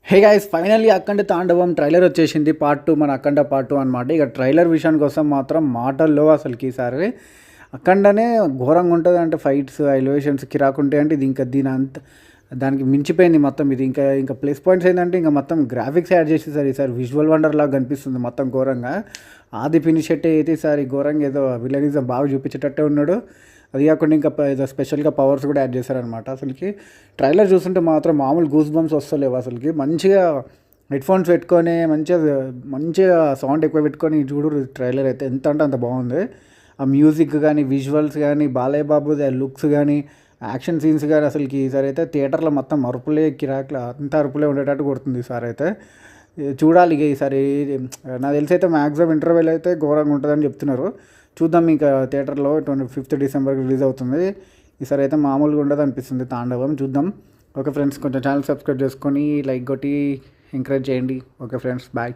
Hey guys finally అఖండ తాండవం trailer వచ్చేసింది part 2 మన అఖండ పార్ట్ 2 అనమాట. ఇక ట్రైలర్ విషయానికి వస్తే మాత్రం మాటల్లో అసలుకి ఈసారి అఖండనే ఘోరంగా ఉంటుంది. అంటే ఫైట్స్ ఎలివేషన్స్ కిరాకుంటాయి. అంటే ఇది ఇంకా దానికి మించిపోయింది మొత్తం. ఇది ఇంకా ఇంకా ప్లస్ పాయింట్స్ ఏంటంటే ఇంకా మొత్తం గ్రాఫిక్స్ యాడ్ చేసేసారు ఈసారి. విజువల్ వండర్ లాగా కనిపిస్తుంది మొత్తం ఘోరంగా. ఆది పినిషెట్టే అయితే ఈసారి ఘోరంగా ఏదో విలనిజం బాగా చూపించేటట్టే ఉన్నాడు. అది కాకుండా ఇంకా ఏదో స్పెషల్గా పవర్స్ కూడా యాడ్ చేశారనమాట. అసలుకి ట్రైలర్ చూస్తుంటే మాత్రం మామూలు గూస్ బంప్స్ వస్తలేవు అసలుకి. మంచిగా హెడ్ఫోన్స్ పెట్టుకొని మంచిగా మంచిగా సౌండ్ ఎక్కువ పెట్టుకొని చూడు. ట్రైలర్ అయితే ఎంత అంటే అంత బాగుంది. ఆ మ్యూజిక్ కానీ విజువల్స్ కానీ బాలయ్య బాబు లుక్స్ కానీ యాక్షన్ సీన్స్ కానీ అసలుకి ఈసారి అయితే థియేటర్లో మొత్తం అరుపులే కిరాకులు అంత అరుపులే ఉండేటట్టు కొడుతుంది ఈసారి అయితే. చూడాలి ఇక ఈసారి. నాకు తెలిసి అయితే మ్యాక్సిమం ఇంటర్వెల్ అయితే ఘోరంగా ఉంటుందని చెప్తున్నారు. చూద్దాం ఇంకా థియేటర్లో 25 డిసెంబర్కి రిలీజ్ అవుతుంది. ఈసారి అయితే మామూలుగా ఉండదు అనిపిస్తుంది తాండవం. చూద్దాం. ఓకే ఫ్రెండ్స్, కొంచెం ఛానల్ సబ్స్క్రైబ్ చేసుకొని లైక్ కొట్టి ఎంకరేజ్ చేయండి. Okay friends, bye.